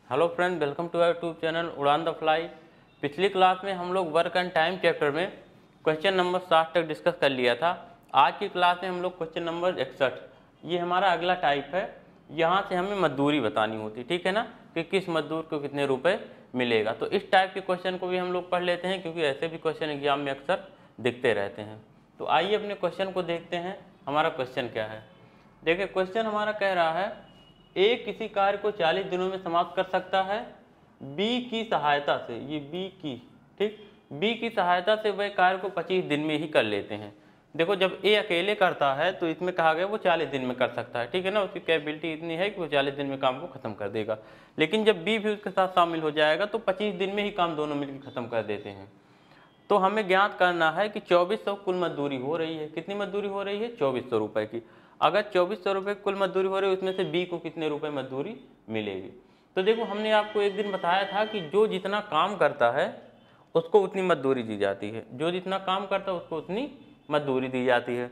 Hello friend, welcome to our YouTube channel Udaan the fly. पिछली class में हम लोग वर्क एंड टाइम चैप्टर में क्वेश्चन नंबर 60 तक डिस्कस कर लिया था। आज की क्लास में हम लोग क्वेश्चन नंबर 61, ये हमारा अगला टाइप है। यहाँ से हमें मजदूरी बतानी होती, ठीक है ना, कि किस मजदूर को कितने रुपए मिलेगा। तो इस टाइप के क्वेश्चन को भी हम लोग पढ़ लेते हैं, क्योंकि ऐसे भी क्वेश्चन एग्जाम में अक्सर दिखते रहते हैं। तो आइए अपने क्वेश्चन को देखते हैं, हमारा क्वेश्चन क्या है। देखिए, क्वेश्चन हमारा कह रहा है ए किसी कार्य को 40 दिनों में समाप्त कर सकता है। बी की सहायता से, ये बी की, ठीक, बी की सहायता से वह कार्य को 25 दिन में ही कर लेते हैं। देखो, जब ए अकेले करता है तो इसमें कहा गया वो 40 दिन में कर सकता है, ठीक है ना, उसकी कैपेबिलिटी इतनी है कि वो 40 दिन में काम को खत्म कर देगा। लेकिन जब बी भी उसके साथ शामिल हो जाएगा तो 25 दिन में ही काम दोनों मिलकर खत्म कर देते हैं। तो हमें ज्ञात करना है कि 2400 कुल मजदूरी हो रही है। कितनी मजदूरी हो रही है? 2400 रुपए की। अगर 2400 रुपये कुल मजदूरी हो रही है, उसमें से बी को कितने रुपए मजदूरी मिलेगी? तो देखो, हमने आपको एक दिन बताया था कि जो जितना काम करता है उसको उतनी मजदूरी दी जाती है। जो जितना काम करता है उसको उतनी मजदूरी दी जाती है।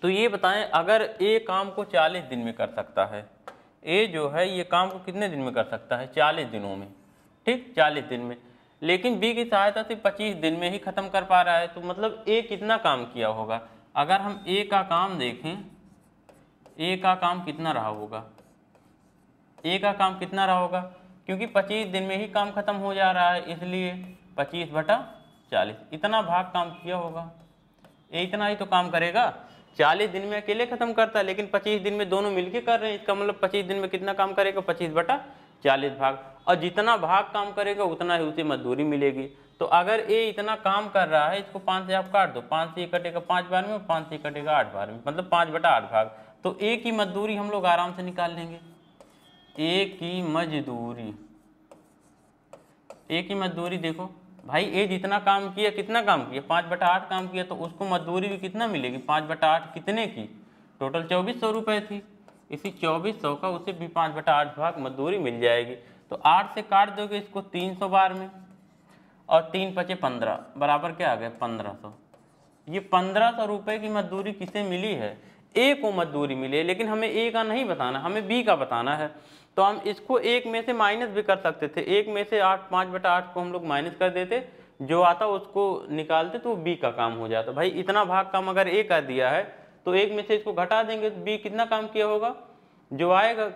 तो ये बताएं, अगर ए काम को 40 दिन में कर सकता है, ए जो है ये काम को कितने दिन में कर सकता है? 40 दिनों में, ठीक, 40 दिन में। लेकिन बी की सहायता से 25 दिन में ही खत्म कर पा रहा है, तो मतलब ए कितना काम किया होगा? अगर हम ए का काम देखें, ए का काम कितना रहा होगा? ए का काम कितना रहा होगा? क्योंकि 25 दिन में ही काम खत्म हो जा रहा है, इसलिए 25/40 इतना भाग काम किया होगा। ए इतना ही तो काम करेगा। 40 दिन में अकेले खत्म करता है, लेकिन 25 दिन में दोनों मिलके कर रहे हैं। इसका मतलब 25 दिन में कितना काम करेगा? 25/40 भाग। और जितना भाग काम करेगा उतना ही उसे मजदूरी मिलेगी। तो अगर ए इतना काम कर रहा है, इसको 5 से आप काट दो, 5 से कटेगा 5 बार में, 5 से कटेगा 8 बार में, मतलब 5/8 भाग। तो ए की मजदूरी हम लोग आराम से निकाल लेंगे। ए की मजदूरी, ए की मजदूरी देखो भाई, ए जितना काम किया, कितना काम किया? 5/8 काम किया, तो उसको मजदूरी भी कितना मिलेगी? 5/8 कितने की? टोटल 2400 रुपये थी। इसी 2400 का उसे भी 5/8 भाग मजदूरी मिल जाएगी। तो 8 से काट दोगे इसको 300 बार में, और 3 × 5 = 15, बराबर क्या आ गया? 1500। ये 1500 रुपये की मजदूरी किसे मिली है? ए को मजदूरी मिली है। लेकिन हमें ए का नहीं बताना, हमें बी का बताना है। तो हम इसको एक में से माइनस भी कर सकते थे। एक में से 5/8 को हम लोग माइनस कर देते, जो आता उसको निकालते, तो बी का काम हो जाता। भाई इतना भाग काम अगर ए कर दिया है तो एक में से इसको घटा देंगे तो बी कितना काम किया होगा? जो आएगा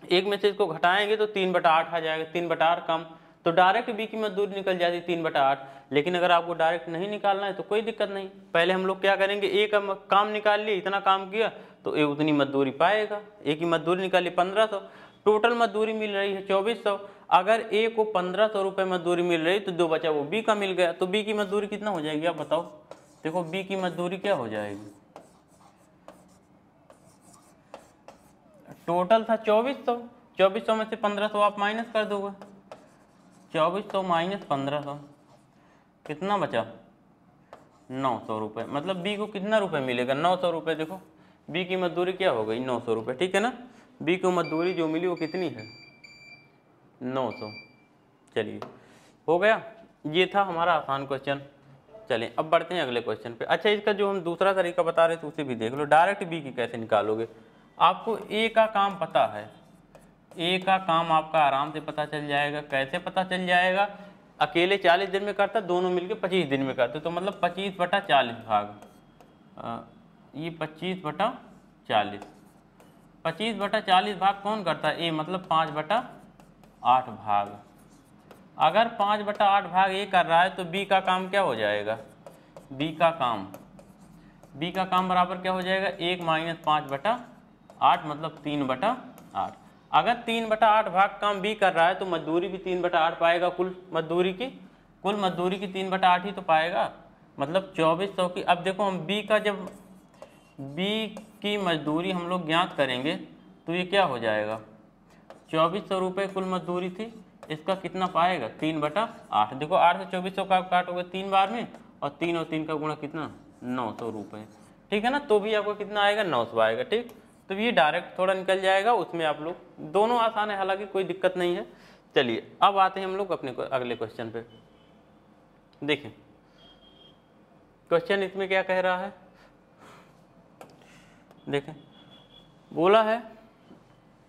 एक में से इसको घटाएंगे तो 3/8 आ जाएगा। 3/8 कम, तो डायरेक्ट बी की मजदूरी निकल जाती 3/8। लेकिन अगर आपको डायरेक्ट नहीं निकालना है तो कोई दिक्कत नहीं। पहले हम लोग क्या करेंगे, ए का काम निकाल लिए, इतना काम किया तो ए उतनी मजदूरी पाएगा। ए की मजदूरी निकाली 1500, टोटल मजदूरी मिल रही है 2400। अगर ए को 1500 रुपये मजदूरी मिल रही तो जो बचा वो बी का मिल गया। तो बी की मजदूरी कितना हो जाएगी आप बताओ? देखो, बी की मजदूरी क्या हो जाएगी? टोटल था 2400, 2400 में से 1500 आप माइनस कर दोगे। 2400 - 1500 कितना बचा? 900 रुपये। मतलब बी को कितना रुपये मिलेगा? 900 रुपये। देखो, बी की मजदूरी क्या हो गई? 900 रुपये, ठीक है ना। बी को मजदूरी जो मिली वो कितनी है? 900। चलिए, हो गया। ये था हमारा आसान क्वेश्चन। चलिए अब बढ़ते हैं अगले क्वेश्चन पे। अच्छा, इसका जो हम दूसरा तरीका बता रहे थे उसे भी देख लो। डायरेक्ट बी की कैसे निकालोगे? आपको ए का काम पता है, ए का काम आपका आराम से पता चल जाएगा। कैसे पता चल जाएगा? अकेले 40 दिन में करता, दोनों मिलके 25 दिन में करते, तो मतलब 25/40 भाग। ये 25/40, 25/40 भाग कौन करता है? ए, मतलब 5/8 भाग। अगर 5/8 भाग ए कर रहा है तो बी का काम क्या हो जाएगा? बी का काम बराबर क्या हो जाएगा? 1 - 5/8, मतलब 3/8। अगर 3/8 भाग काम बी कर रहा है तो मजदूरी भी 3/8 पाएगा। कुल मजदूरी की 3/8 ही तो पाएगा, मतलब 2400 की। अब देखो, हम बी का जब बी की मजदूरी हम लोग ज्ञात करेंगे तो ये क्या हो जाएगा? 2400 रुपये कुल मजदूरी थी, इसका कितना पाएगा? 3/8। देखो, 8 से 2400 का काटोगे 3 बार में, और 3 और 3 का गुणा कितना? 900 रुपये, ठीक है ना। तो भी आपको कितना आएगा? 900 आएगा, ठीक। तो ये डायरेक्ट थोड़ा निकल जाएगा, उसमें आप लोग दोनों आसान है, हालांकि कोई दिक्कत नहीं है। चलिए अब आते हैं हम लोग अपने अगले क्वेश्चन पे। देखें, क्वेश्चन इसमें क्या कह रहा है? देखें, बोला है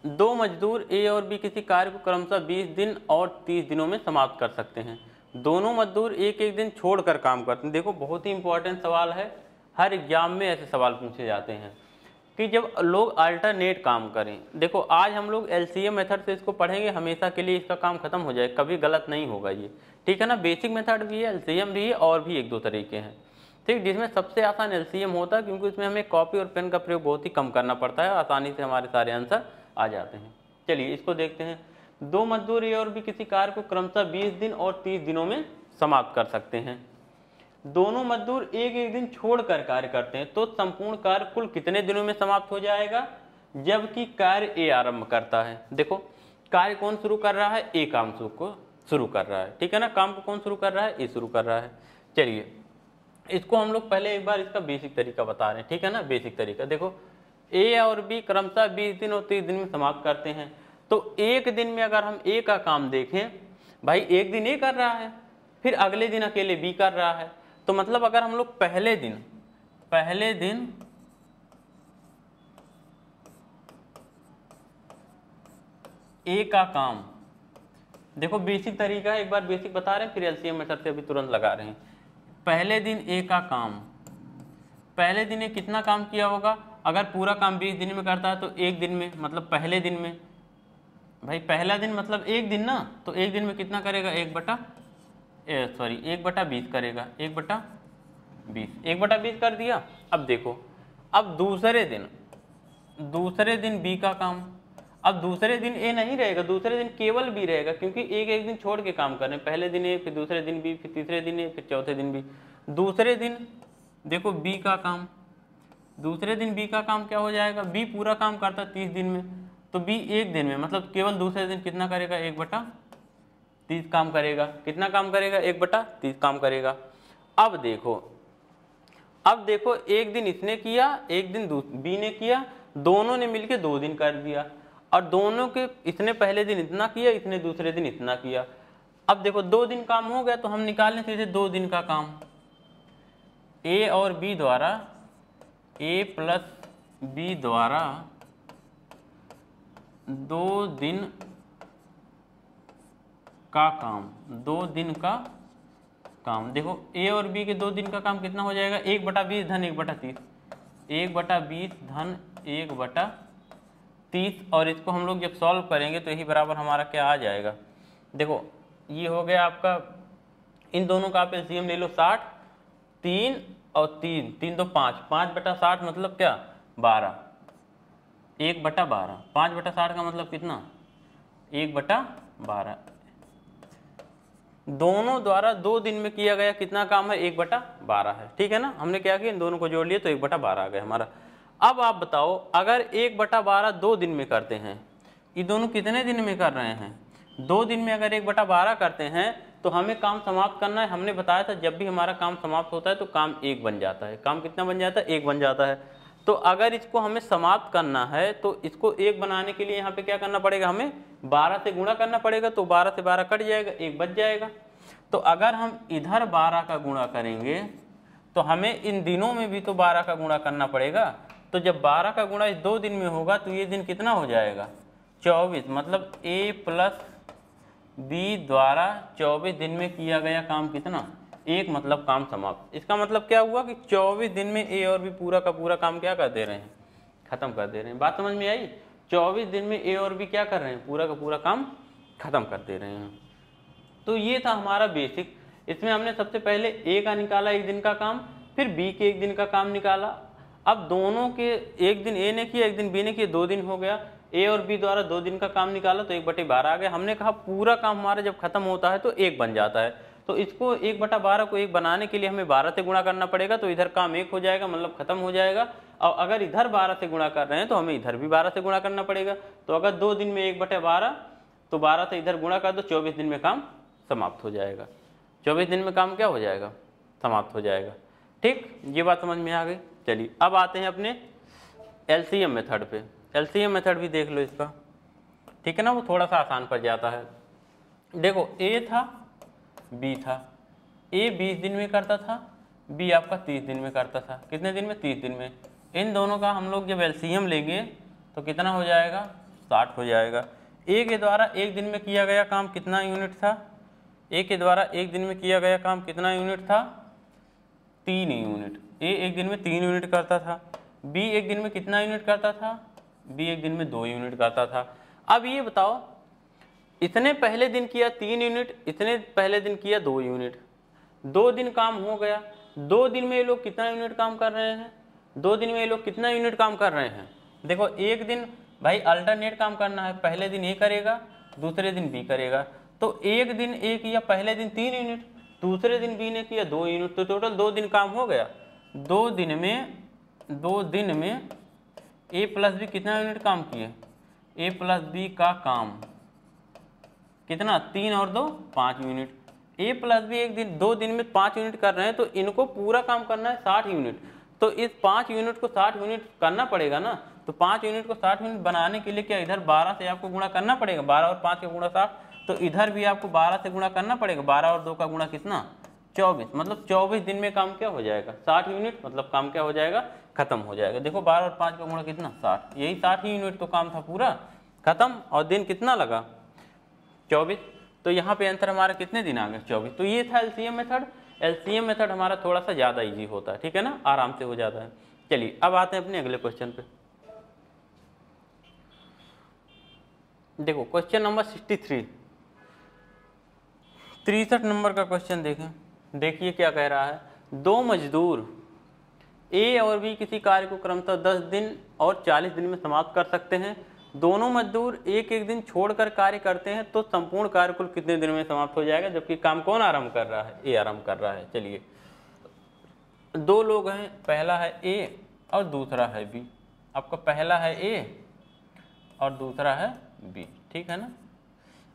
दो मजदूर ए और बी किसी कार्य को क्रमशः 20 दिन और 30 दिनों में समाप्त कर सकते हैं। दोनों मजदूर एक एक दिन छोड़कर काम करते हैं। देखो बहुत ही इंपॉर्टेंट सवाल है, हर एग्जाम में ऐसे सवाल पूछे जाते हैं कि जब लोग अल्टरनेट काम करें। देखो आज हम लोग एलसीएम मेथड से इसको पढ़ेंगे, हमेशा के लिए इसका काम खत्म हो जाए, कभी गलत नहीं होगा ये, ठीक है ना। बेसिक मेथड भी है, एलसीएम भी है, और भी एक दो तरीके हैं, ठीक, जिसमें सबसे आसान एलसीएम होता है क्योंकि उसमें हमें कॉपी और पेन का प्रयोग बहुत ही कम करना पड़ता है, आसानी से हमारे सारे आंसर आ जाते हैं। चलिए इसको देखते हैं। दो मजदूर ए और बी किसी कार्य को क्रमशः 20 दिन और 30 दिनों में समाप्त कर सकते हैं। दोनों मजदूर एक एक दिन छोड़कर कार्य करते हैं, तो संपूर्ण कार्य कुल कितने दिनों में समाप्त हो जाएगा, जबकि कार्य ए आरंभ करता है। देखो कार्य कौन शुरू कर रहा है, ए काम को शुरू कर रहा है, ठीक है ना। काम को कौन शुरू कर रहा है, ए शुरू कर रहा है। चलिए इसको हम लोग पहले एक बार इसका बेसिक तरीका बता रहे हैं, ठीक है ना। बेसिक तरीका देखो, ए और बी क्रमशः 20 दिन और 30 दिन में समाप्त करते हैं। तो एक दिन में अगर हम ए का काम देखें, भाई एक दिन ए कर रहा है, फिर अगले दिन अकेले बी कर रहा है, तो मतलब अगर हम लोग पहले दिन ए का काम, देखो बेसिक तरीका है, एक बार बेसिक बता रहे हैं फिर एलसीएम मेथड से अभी तुरंत लगा रहे हैं। पहले दिन ए का काम, पहले दिन ए कितना काम किया होगा, अगर पूरा काम 20 दिन में करता है तो एक दिन में, मतलब पहले दिन में, भाई पहला दिन मतलब एक दिन ना, तो एक दिन में कितना करेगा, 1/20 करेगा, 1/20 कर दिया। अब देखो, अब दूसरे दिन बी का काम, अब दूसरे दिन ए नहीं रहेगा, दूसरे दिन केवल बी रहेगा, क्योंकि एक एक दिन छोड़ के काम कर रहे हैं, पहले दिन ए, फिर दूसरे दिन बी, फिर तीसरे दिन ए, फिर चौथे दिन बी। दूसरे दिन देखो बी का काम, दूसरे दिन बी का काम क्या हो जाएगा, बी पूरा काम करता 30 दिन में, तो बी एक दिन में, मतलब केवल दूसरे दिन कितना करेगा, 1/30 काम करेगा। कितना काम करेगा, 1/30 काम करेगा। अब देखो एक दिन इसने किया, एक दिन बी ने किया, दोनों ने मिलके 2 दिन कर दिया, और दोनों के, इसने पहले दिन इतना किया, इसने दूसरे दिन इतना किया। अब देखो 2 दिन काम हो गया, तो हम निकालने सीधे 2 दिन का काम, ए और बी द्वारा, ए प्लस बी द्वारा 2 दिन का काम, 2 दिन का काम। देखो ए और बी के 2 दिन का काम कितना हो जाएगा, 1/20 धन 1/30, 1/20 धन 1/30, और इसको हम लोग जब सॉल्व करेंगे तो यही बराबर हमारा क्या आ जाएगा। देखो ये हो गया आपका, इन दोनों का आप एलसीएम ले लो 60, 3 और 3 तो 5, 5/60 मतलब क्या, 12, 1/12, 5/60 का मतलब कितना, 1/12। दोनों द्वारा 2 दिन में किया गया कितना काम है, 1/12 है, ठीक है ना। हमने क्या किया, इन दोनों को जोड़ लिया तो 1/12 आ गया हमारा। अब आप बताओ, अगर 1/12 2 दिन में करते हैं, ये दोनों कितने दिन में कर रहे हैं, 2 दिन में अगर 1/12 करते हैं तो हमें काम समाप्त करना है। हमने बताया था जब भी हमारा काम समाप्त होता है तो काम 1 बन जाता है। काम कितना बन जाता है, 1 बन जाता है। तो अगर इसको हमें समाप्त करना है तो इसको 1 बनाने के लिए यहाँ पे क्या करना पड़ेगा, हमें 12 से गुणा करना पड़ेगा, तो 12 से 12 कट जाएगा, 1 बच जाएगा। तो अगर हम इधर 12 का गुणा करेंगे तो हमें इन दिनों में भी तो 12 का गुणा करना पड़ेगा। तो जब 12 का गुणा इस 2 दिन में होगा तो ये दिन कितना हो जाएगा, 24, मतलब ए प्लस बी द्वारा 24 दिन में किया गया काम कितना, 1, मतलब काम समाप्त। इसका मतलब क्या हुआ कि 24 दिन में ए और बी पूरा का पूरा काम क्या कर दे रहे हैं, खत्म कर दे रहे हैं। बात समझ में आई, 24 दिन में ए और बी क्या कर रहे हैं, पूरा का पूरा काम खत्म कर दे रहे हैं। तो ये था हमारा बेसिक। इसमें हमने सबसे पहले ए का निकाला 1 दिन का काम, फिर बी के 1 दिन का काम निकाला। अब दोनों के, एक दिन ए ने किया, एक दिन बी ने किया, 2 दिन हो गया। ए और बी द्वारा 2 दिन का काम निकाला तो 1/12 आ गया। हमने कहा पूरा काम हमारा जब खत्म होता है तो 1 बन जाता है। तो इसको 1/12 को 1 बनाने के लिए हमें 12 से गुणा करना पड़ेगा, तो इधर काम 1 हो जाएगा, मतलब खत्म हो जाएगा। और अगर इधर 12 से गुणा कर रहे हैं तो हमें इधर भी 12 से गुणा करना पड़ेगा। तो अगर 2 दिन में 1/12, तो 12 से इधर गुणा कर दो, 24 दिन में काम समाप्त हो जाएगा। 24 दिन में काम क्या हो जाएगा, समाप्त हो जाएगा। ठीक, ये बात समझ में आ गई। चलिए अब आते हैं अपने एलसीएम मेथड पे। एलसीएम मेथड भी देख लो इसका, ठीक है ना, वो थोड़ा सा आसान पड़ जाता है। देखो ए था, बी था, ए 20 दिन में करता था, बी आपका 30 दिन में करता था। कितने दिन में, 30 दिन में। इन दोनों का हम लोग जब एलसीएम लेंगे तो कितना हो जाएगा, 60 हो जाएगा। ए के द्वारा एक दिन में किया गया काम कितना यूनिट था? ए के द्वारा एक दिन में किया गया काम कितना यूनिट था? 3 यूनिट। ए एक दिन में 3 यूनिट करता था। बी एक दिन में कितना यूनिट करता था? बी एक दिन में 2 यूनिट करता था। अब ये बताओ, इतने पहले दिन किया 3 यूनिट, इतने पहले दिन किया 2 यूनिट, 2 दिन काम हो गया। 2 दिन में ये लोग कितना यूनिट काम कर रहे हैं? 2 दिन में ये लोग कितना यूनिट काम कर रहे हैं? देखो, एक दिन भाई अल्टरनेट काम करना है, पहले दिन ए करेगा, दूसरे दिन बी करेगा। तो एक दिन ए किया पहले दिन 3 यूनिट, दूसरे दिन बी ने किया 2 यूनिट, तो टोटल 2 दिन काम हो गया। 2 दिन में ए प्लस बी कितना यूनिट काम किए? ए प्लस बी का काम कितना? 3 और 2 5 यूनिट। ए प्लस बी एक दिन 2 दिन में 5 यूनिट कर रहे हैं, तो इनको पूरा काम करना है 60 यूनिट। तो इस 5 यूनिट को 60 यूनिट करना पड़ेगा ना। तो 5 यूनिट को 60 यूनिट बनाने के लिए क्या इधर 12 से आपको गुणा करना पड़ेगा? 12 और 5 का गुणा 60, तो इधर भी आपको 12 से गुणा करना पड़ेगा। 12 और 2 का गुणा कितना? 24। मतलब 24 दिन में काम क्या हो जाएगा? 60 यूनिट। मतलब काम क्या हो जाएगा? खत्म हो जाएगा। देखो 12 और 5 का गुणा कितना? 60। यही 60 ही यूनिट तो काम था, पूरा खत्म। और दिन कितना लगा? 24। तो यहाँ पे आंसर हमारा कितने दिन आ गए? 24। तो ये था एलसीएम मेथड। एलसीएम मेथड हमारा थोड़ा सा ज़्यादा इजी होता है, ठीक है ना, आराम से हो जाता है। चलिए अब आते हैं अपने अगले क्वेश्चन पे। देखो क्वेश्चन नंबर 63 नंबर का क्वेश्चन देखें। देखिए क्या कह रहा है। 2 मजदूर ए और बी किसी कार्य को क्रमशः 10 दिन और 40 दिन में समाप्त कर सकते हैं। दोनों मजदूर एक एक दिन छोड़कर कार्य करते हैं, तो संपूर्ण कार्य कुल कितने दिन में समाप्त हो जाएगा? जबकि काम कौन आरंभ कर रहा है? ए आरंभ कर रहा है। चलिए 2 लोग हैं, पहला है ए और दूसरा है बी। आपका पहला है ए और दूसरा है बी, ठीक है ना।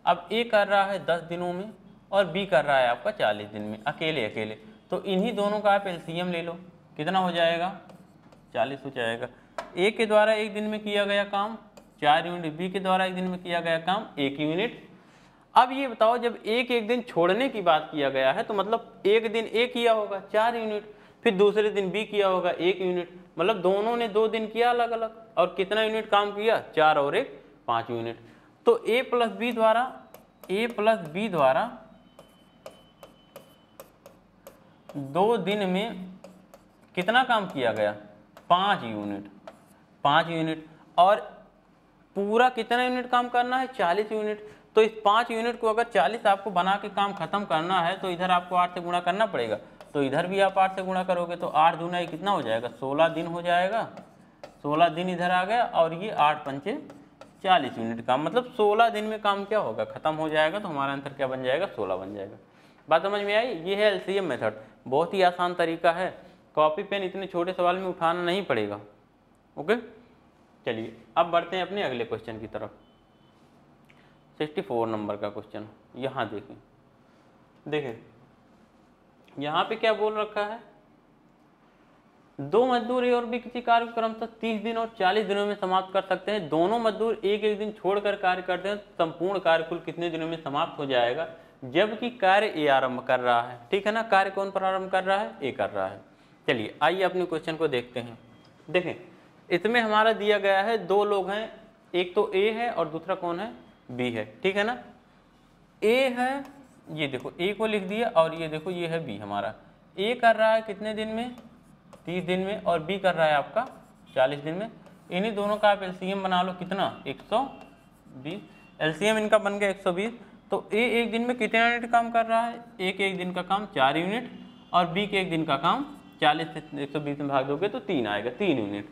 अब ए कर रहा है 10 दिनों में और बी कर रहा है आपका 40 दिन में, अकेले अकेले। तो इन्हीं दोनों का आप एलसीएम ले लो, कितना हो जाएगा? 40 हो जाएगा। ए के द्वारा एक दिन में किया गया काम 4 यूनिट, बी के द्वारा एक दिन में किया गया काम 1 यूनिट। अब ये बताओ, जब एक दिन छोड़ने की बात किया गया है, तो मतलब एक दिन ए किया होगा 4 यूनिट, फिर दूसरे दिन बी किया होगा 1 यूनिट। मतलब दोनों ने 2 दिन किया अलग अलग, और कितना यूनिट काम किया? 4 और 1 5 यूनिट। तो ए प्लस बी द्वारा 2 दिन में कितना काम किया गया? 5 यूनिट। और पूरा कितना यूनिट काम करना है? 40 यूनिट। तो इस 5 यूनिट को अगर 40 आपको बना के काम खत्म करना है, तो इधर आपको 8 से गुणा करना पड़ेगा। तो इधर भी आप 8 से गुणा करोगे, तो 8 दूना कितना हो जाएगा? 16 दिन हो जाएगा। 16 दिन इधर आ गया, और ये 8 पंचे 40 यूनिट काम। मतलब 16 दिन में काम क्या होगा? खत्म हो जाएगा। तो हमारा आंसर क्या बन जाएगा? 16 बन जाएगा। बात समझ में आई? ये है एलसीएम मेथड। बहुत ही आसान तरीका है, कॉपी पेन इतने छोटे सवाल में उठाना नहीं पड़ेगा। ओके, चलिए अब बढ़ते हैं अपने अगले क्वेश्चन की तरफ। 64 नंबर का क्वेश्चन यहाँ देखें यहाँ पे क्या बोल रखा है। 2 मजदूर ए और बी किसी कार्य को क्रमशः 30 दिन और 40 दिनों में समाप्त कर सकते हैं। दोनों मजदूर एक एक दिन छोड़कर कार्य करते हैं, संपूर्ण कार्य कुल कितने दिनों में समाप्त हो जाएगा? जबकि कार्य ए आरंभ कर रहा है, ठीक है ना। कार्य कौन प्रारंभ कर रहा है? ए कर रहा है। चलिए आइए अपने क्वेश्चन को देखते हैं। देखें इसमें हमारा दिया गया है 2 लोग हैं, एक तो ए है और दूसरा कौन है? बी है, ठीक है ना। ए है, ये देखो ए को लिख दिया, और ये देखो ये है बी हमारा। ए कर रहा है कितने दिन में? 30 दिन में, और बी कर रहा है आपका 40 दिन में। इन्हीं दोनों का आप एलसीएम बना लो, कितना? 120। एलसीएम इनका बन गया 120। तो ए एक दिन में कितना यूनिट काम कर रहा है? एक दिन का काम 4 यूनिट, और बी के एक दिन का काम 40 से 120 में भाग दोगे तो 3 आएगा, 3 यूनिट।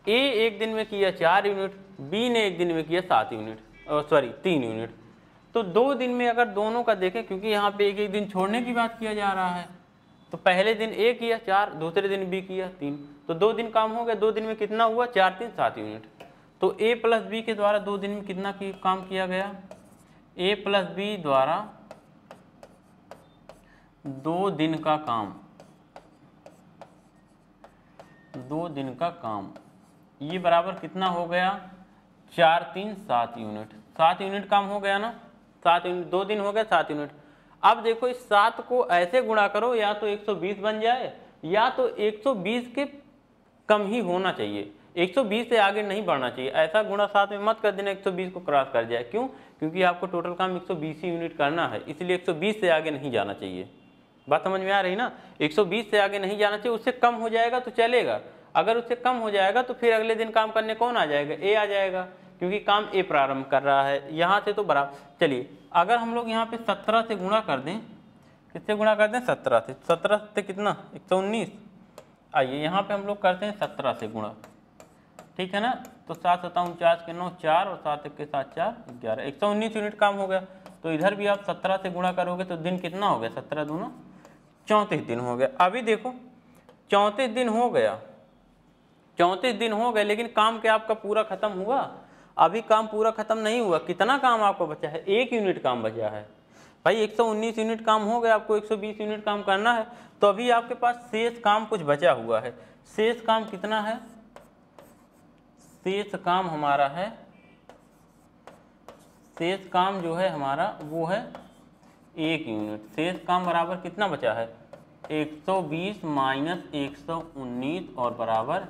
ए एक दिन में किया 4 यूनिट, बी ने एक दिन में किया 3 यूनिट। तो 2 दिन में अगर दोनों का देखें, क्योंकि यहाँ पे एक दिन छोड़ने की बात किया जा रहा है, तो पहले दिन ए किया 4, दूसरे दिन बी किया 3, तो 2 दिन काम हो गया। 2 दिन में कितना हुआ? 4 3 7 यूनिट। तो ए प्लस बी के द्वारा 2 दिन में कितना काम किया गया? ए प्लस बी द्वारा 2 दिन का काम, 2 दिन का काम, ये बराबर कितना हो गया? 4 3 7 यूनिट। 7 यूनिट काम हो गया ना। 7 यूनिट, 2 दिन हो गया 7 यूनिट। अब देखो इस 7 को ऐसे गुणा करो, या तो 120 बन जाए, या तो 120 के कम ही होना चाहिए। 120 से आगे नहीं बढ़ना चाहिए। ऐसा गुणा 7 में मत कर देना 120 को क्रॉस कर जाए। क्यों? क्योंकि आपको टोटल काम 120 ही यूनिट करना है, इसलिए 120 से आगे नहीं जाना चाहिए। बात समझ में आ रही ना? 120 से आगे नहीं जाना चाहिए। उससे कम हो जाएगा तो चलेगा, अगर उससे कम हो जाएगा तो फिर अगले दिन काम करने कौन आ जाएगा? ए आ जाएगा, क्योंकि काम ए प्रारंभ कर रहा है। यहाँ से तो बराबर। चलिए अगर हम लोग यहाँ पे 17 से गुणा कर दें, किससे गुणा कर दें? 17 से। 17 से कितना? 119। आइए यहाँ पे हम लोग करते हैं 17 से गुणा, ठीक है ना? तो 7 7 49 के 9 4 और 7 1 के 7 4 11, 119 यूनिट काम हो गया। तो इधर भी आप 17 से गुणा करोगे तो दिन कितना हो गया? 17 दूना 34 दिन हो गया। अभी देखो 34 दिन हो गया, 34 दिन हो गए, लेकिन काम क्या आपका पूरा खत्म हुआ? अभी काम पूरा खत्म नहीं हुआ। कितना काम आपको बचा है? 1 यूनिट काम बचा है भाई। 119 यूनिट काम हो गया, आपको 120 यूनिट काम करना है, तो अभी आपके पास शेष काम कुछ बचा हुआ है। शेष काम कितना है? शेष काम हमारा है, शेष काम जो है हमारा वो है 1 यूनिट। शेष काम बराबर कितना बचा है? 120 माइनस 119 और बराबर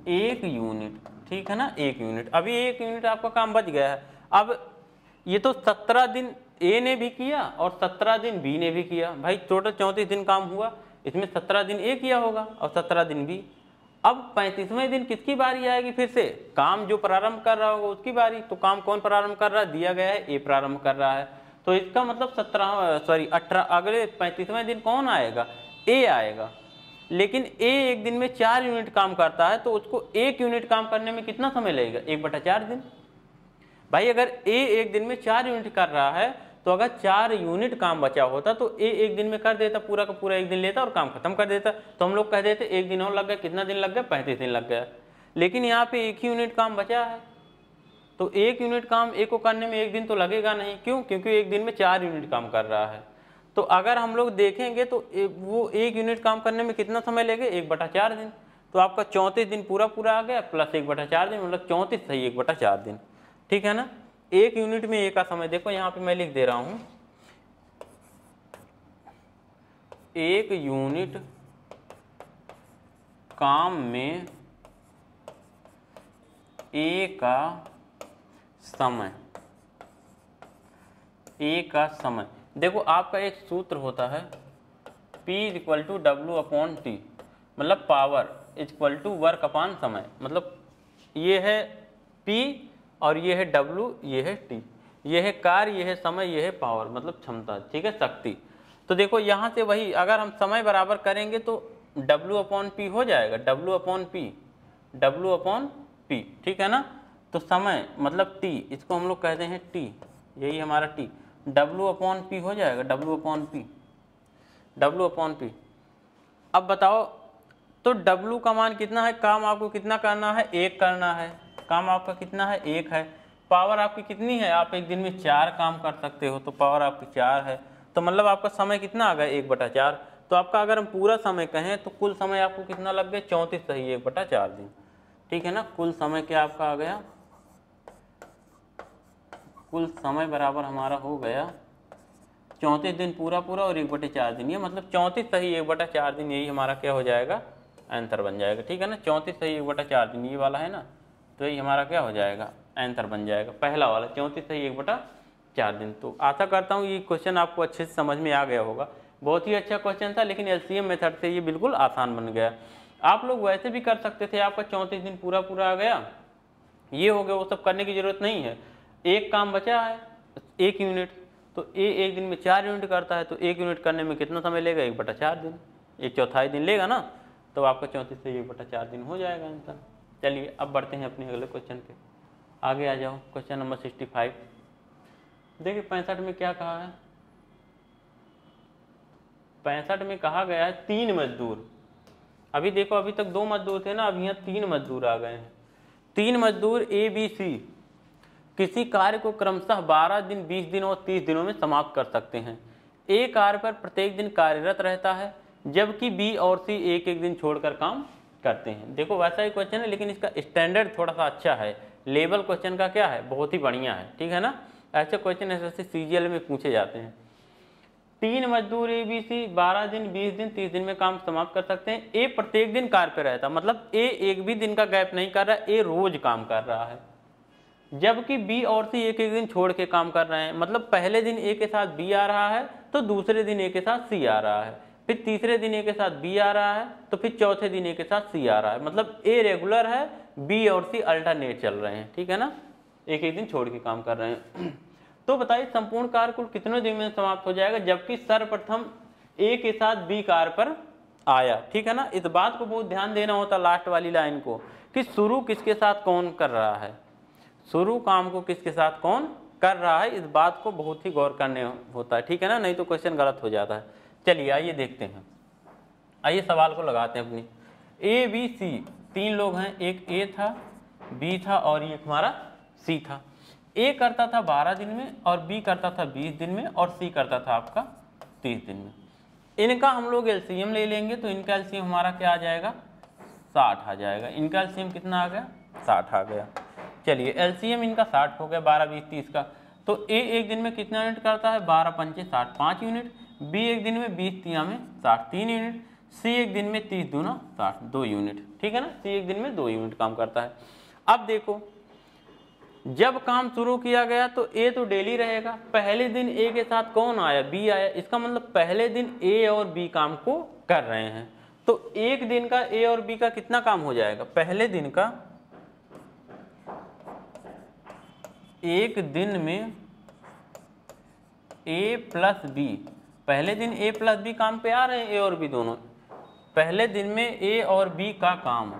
1 यूनिट, ठीक है ना? 1 यूनिट। अभी 1 यूनिट आपका काम बच गया है। अब ये तो 17 दिन ए ने भी किया और 17 दिन बी ने भी किया भाई। टोटल 34 दिन काम हुआ, इसमें 17 दिन ए किया होगा और 17 दिन बी। अब 35वें दिन किसकी बारी आएगी? फिर से काम जो प्रारंभ कर रहा होगा उसकी बारी। तो काम कौन प्रारंभ कर रहा है? दिया गया है ए प्रारंभ कर रहा है। तो इसका मतलब 18 अगले 35वें दिन कौन आएगा? ए आएगा। लेकिन ए एक दिन में 4 यूनिट काम करता है, तो उसको 1 यूनिट काम करने में कितना समय लगेगा? 1/4 दिन भाई। अगर ए एक दिन में 4 यूनिट कर रहा है, तो अगर 4 यूनिट काम बचा होता तो ए एक दिन में कर देता, पूरा का पूरा 1 दिन लेता और काम खत्म कर देता। तो हम लोग कह देते 1 दिन और लग गया। कितना दिन लग गया? 35 दिन लग गया। लेकिन यहाँ पे 1 ही यूनिट काम बचा है, तो 1 यूनिट काम ए को करने में 1 दिन तो लगेगा नहीं। क्यों? क्योंकि 1 दिन में 4 यूनिट काम कर रहा है। तो अगर हम लोग देखेंगे तो वो 1 यूनिट काम करने में कितना समय लगेगा? 1/4 दिन। तो आपका 34 दिन पूरा पूरा आ गया, प्लस 1/4 दिन, मतलब 34 सही 1/4 दिन, ठीक है ना? 1 यूनिट में ए का समय देखो, यहाँ पे मैं लिख दे रहा हूं 1 यूनिट काम में ए का समय। ए का समय देखो, आपका एक सूत्र होता है P = W/T, मतलब पावर = वर्क अपॉन समय। मतलब ये है P और ये है W, ये है T, ये है कार्य, ये है समय, ये है पावर, मतलब क्षमता, ठीक है, शक्ति। तो देखो यहाँ से वही, अगर हम समय बराबर करेंगे तो W/P हो जाएगा, W/P, ठीक है ना? तो समय मतलब T, इसको हम लोग कहते हैं T, यही हमारा T, W/P हो जाएगा, W/P। अब बताओ, तो W का मान कितना है? काम आपको कितना करना है? 1 करना है। काम आपका कितना है? 1 है। पावर आपकी कितनी है? आप एक दिन में 4 काम कर सकते हो, तो पावर आपकी 4 है। तो मतलब आपका समय कितना आ गया? 1/4। तो आपका अगर हम पूरा समय कहें तो कुल समय आपको कितना लग गया? 34 सही 1/4 दिन, ठीक है ना? कुल समय क्या आपका आ गया? कुल समय बराबर हमारा हो गया 34 दिन पूरा पूरा और 1/4 दिन, ये मतलब 34 सही 1/4 दिन, यही हमारा क्या हो जाएगा? आंसर बन जाएगा, ठीक है ना? 34 सही 1/4 दिन ये वाला है ना, तो यही हमारा क्या हो जाएगा? आंसर बन जाएगा, पहला वाला 34 सही 1/4 दिन। तो आशा करता हूँ ये क्वेश्चन आपको अच्छे से समझ में आ गया होगा। बहुत ही अच्छा क्वेश्चन था, लेकिन LCM मेथड से ये बिल्कुल आसान बन गया। आप लोग वैसे भी कर सकते थे, आपका 34 दिन पूरा पूरा आ गया, ये हो गया, वो सब करने की जरूरत नहीं है। एक काम बचा है 1 यूनिट, तो ए एक दिन में 4 यूनिट करता है, तो 1 यूनिट करने में कितना समय लेगा? 1/4 दिन, 1/4 दिन लेगा ना, तो आपका 34 से 1/4 दिन हो जाएगा आंसर। चलिए अब बढ़ते हैं अपने अगले क्वेश्चन पे, आगे आ जाओ। Question number 65। देखिए 65 में क्या कहा है? 65 में कहा गया है 3 मजदूर। अभी देखो, अभी तक 2 मजदूर थे ना, अब यहाँ 3 मजदूर आ गए हैं। 3 मजदूर ABC किसी कार्य को क्रमशः 12 दिन, 20 दिन और 30 दिनों में समाप्त कर सकते हैं। ए कार्य पर प्रत्येक दिन कार्यरत रहता है, जबकि बी और सी एक एक दिन छोड़कर काम करते हैं। देखो वैसा ही क्वेश्चन है, लेकिन इसका स्टैंडर्ड थोड़ा सा अच्छा है। लेवल क्वेश्चन का क्या है? बहुत ही बढ़िया है, ठीक है ना? ऐसे क्वेश्चन ऐसे CGL में पूछे जाते हैं। 3 मजदूर ABC 12 दिन 20 दिन 30 दिन में काम समाप्त कर सकते हैं। ए प्रत्येक दिन कार्य पे रहता, मतलब ए एक भी दिन का गैप नहीं कर रहा, ए रोज काम कर रहा है। जबकि बी और सी एक एक दिन छोड़ के काम कर रहे हैं, मतलब पहले दिन ए के साथ बी आ रहा है तो दूसरे दिन ए के साथ सी आ रहा है, फिर तीसरे दिन ए के साथ बी आ रहा है तो फिर चौथे दिन ए के साथ सी आ रहा है। मतलब ए रेगुलर है, बी और सी अल्टरनेट चल रहे हैं, ठीक है ना, एक एक दिन छोड़ के काम कर रहे हैं। तो बताइए संपूर्ण कार्य कुल कितने दिन में समाप्त हो जाएगा, जबकि सर्वप्रथम ए के साथ बी कार्य पर आया, ठीक है ना। इस बात को बहुत ध्यान देना होता लास्ट वाली लाइन को, कि शुरू किसके साथ कौन कर रहा है, शुरू काम को किसके साथ कौन कर रहा है, इस बात को बहुत ही गौर करने होता है, ठीक है ना, नहीं तो क्वेश्चन गलत हो जाता है। चलिए आइए देखते हैं, आइए सवाल को लगाते हैं अपनी। ए बी सी 3 लोग हैं, एक ए था, बी था और ये हमारा सी था। ए करता था 12 दिन में और बी करता था 20 दिन में और सी करता था आपका 30 दिन में। इनका हम लोग एलसीएम ले लेंगे तो इनका एलसीएम हमारा क्या आ जाएगा, 60 आ जाएगा। इनका एलसीएम कितना आ गया, 60 आ गया। चलिए एलसीएम इनका 60 हो गया, 12 20 30 का। तो ए एक दिन में कितना यूनिट करता है, 12 पंचे 60 5 यूनिट, बी एक दिन में 20 तिया में 60 3 यूनिट, सी एक दिन में 30 दूना 60 2 यूनिट, ठीक है ना, सी एक दिन में 2 यूनिट काम करता है। अब देखो जब काम शुरू किया गया तो ए तो डेली रहेगा, पहले दिन ए के साथ कौन आया, बी आया, इसका मतलब पहले दिन ए और बी काम को कर रहे हैं। तो एक दिन का ए और बी का कितना काम हो जाएगा, पहले दिन का एक दिन में ए प्लस बी, पहले दिन ए प्लस बी काम पे आ रहे हैं, ए और बी दोनों, पहले दिन में ए और बी का काम।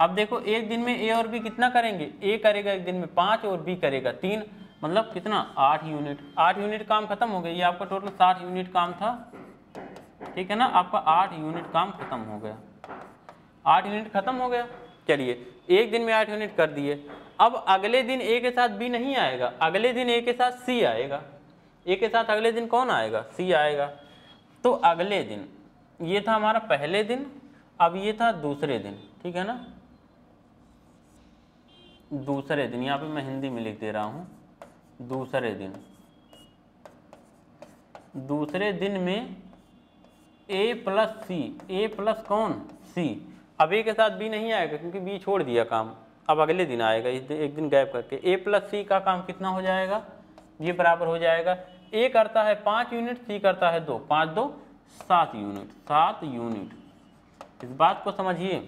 अब देखो एक दिन में ए और बी कितना करेंगे, ए करेगा एक दिन में 5 और बी करेगा 3, मतलब कितना 8 यूनिट। 8 यूनिट काम खत्म हो गया, ये आपका टोटल 60 यूनिट काम था, ठीक है ना, आपका 8 यूनिट काम खत्म हो गया, 8 यूनिट खत्म हो गया। चलिए एक दिन में 8 यूनिट कर दिए। अब अगले दिन ए के साथ बी नहीं आएगा, अगले दिन ए के साथ सी आएगा, ए के साथ अगले दिन कौन आएगा, सी आएगा। तो अगले दिन, ये था हमारा पहले दिन, अब ये था दूसरे दिन, ठीक है ना, दूसरे दिन, यहाँ पे मैं हिंदी में लिख दे रहा हूँ, दूसरे दिन। दूसरे दिन में ए प्लस सी, ए प्लस कौन, सी। अब ए के साथ बी नहीं आएगा क्योंकि बी छोड़ दिया काम, अब अगले दिन आएगा, इस एक दिन गैप करके। ए प्लस सी का काम कितना हो जाएगा, ये बराबर हो जाएगा, ए करता है 5 यूनिट, सी करता है 2, 5 2 7 यूनिट, 7 यूनिट। इस बात को समझिए,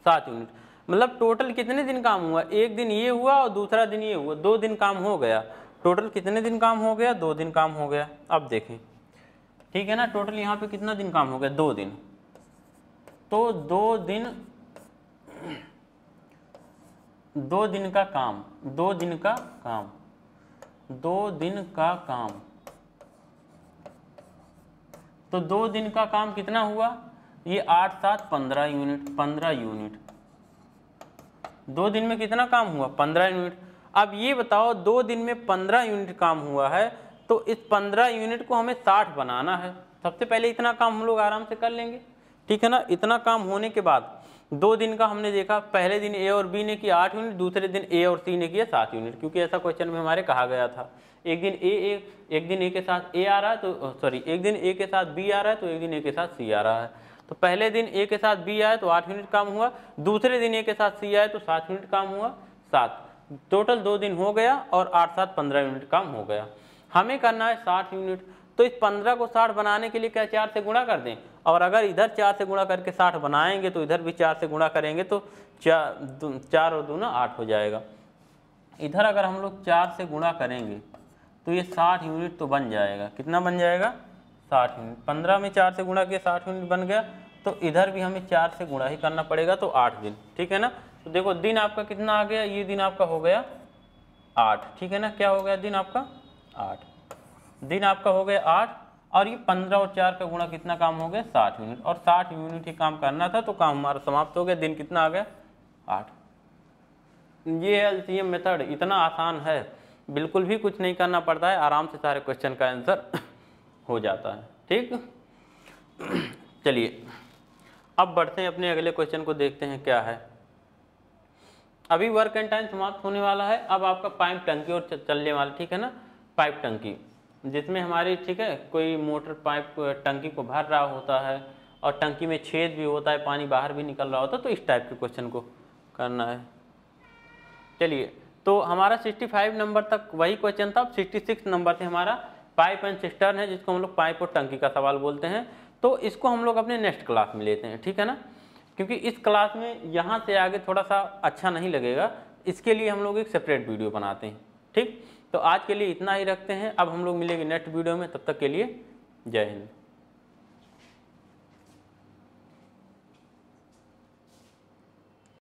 7 यूनिट मतलब टोटल कितने दिन काम हुआ, एक दिन ये हुआ और दूसरा दिन ये हुआ, 2 दिन काम हो गया। टोटल कितने दिन काम हो गया, 2 दिन काम हो गया। अब देखें, ठीक है ना, टोटल यहाँ पे कितना दिन काम हो गया, 2 दिन। तो 2 दिन का काम, 2 दिन का काम, 2 दिन का काम, तो 2 दिन का काम कितना हुआ, ये 8 7 15 यूनिट, 15 यूनिट। 2 दिन में कितना काम हुआ, 15 यूनिट। अब ये बताओ 2 दिन में 15 यूनिट काम हुआ है, तो इस 15 यूनिट को हमें 60 बनाना है। सबसे पहले इतना काम हम लोग आराम से कर लेंगे, ठीक है ना। इतना काम होने के बाद 2 दिन का हमने देखा, पहले दिन ए और बी ने किया 8 यूनिट, दूसरे दिन ए और सी ने किया 7 यूनिट, क्योंकि ऐसा क्वेश्चन में हमारे कहा गया था। एक दिन एक दिन ए के साथ ए आ रहा है, तो सॉरी एक दिन ए के साथ बी आ रहा है, तो एक दिन ए के साथ सी आ रहा है। तो पहले दिन ए के साथ बी आया तो 8 यूनिट काम हुआ, दूसरे दिन ए के साथ सी आया तो 7 यूनिट काम हुआ, 7 टोटल 2 दिन हो गया, और 8 7 15 यूनिट काम हो गया। हमें करना है 60 यूनिट, तो इस 15 को 60 बनाने के लिए क्या 4 से गुणा कर दें, और अगर इधर 4 से गुणा करके 60 बनाएंगे तो इधर भी 4 से गुणा करेंगे तो 4 और 2 ना 8 हो जाएगा। इधर अगर हम लोग 4 से गुणा करेंगे तो ये 60 यूनिट तो बन जाएगा, कितना बन जाएगा, 60 यूनिट। 15 में 4 से गुणा किया 60 यूनिट बन गया, तो इधर भी हमें 4 से गुणा ही करना पड़ेगा, तो 8 दिन, ठीक है ना। तो देखो दिन आपका कितना आ गया, ये दिन आपका हो गया 8, ठीक है ना, क्या हो गया दिन आपका 8, दिन आपका हो गया 8, और ये 15 और 4 का गुणा कितना काम हो गया 60 यूनिट, और 60 यूनिट ही काम करना था, तो काम हमारा समाप्त हो गया। दिन कितना आ गया 8। ये एलसीएम मेथड इतना आसान है, बिल्कुल भी कुछ नहीं करना पड़ता है, आराम से सारे क्वेश्चन का आंसर हो जाता है, ठीक। चलिए अब बढ़ते हैं अपने अगले क्वेश्चन को, देखते हैं क्या है। अभी वर्क एंड टाइम समाप्त होने वाला है, अब आपका पाइप टंकी और चलने वाला, ठीक है ना। पाइप टंकी, जिसमें हमारी ठीक है कोई मोटर पाइप टंकी को भर रहा होता है और टंकी में छेद भी होता है, पानी बाहर भी निकल रहा होता है, तो इस टाइप के क्वेश्चन को करना है। चलिए, तो हमारा 65 नंबर तक वही क्वेश्चन था। 66 नंबर से हमारा पाइप एंड सिस्टर्न है, जिसको हम लोग पाइप और टंकी का सवाल बोलते हैं। तो इसको हम लोग अपने नेक्स्ट क्लास में लेते हैं, ठीक है ना, क्योंकि इस क्लास में यहाँ से आगे थोड़ा सा अच्छा नहीं लगेगा, इसके लिए हम लोग एक सेपरेट वीडियो बनाते हैं। ठीक, तो आज के लिए इतना ही रखते हैं। अब हम लोग मिलेंगे नेक्स्ट वीडियो में, तब तक के लिए जय हिंद।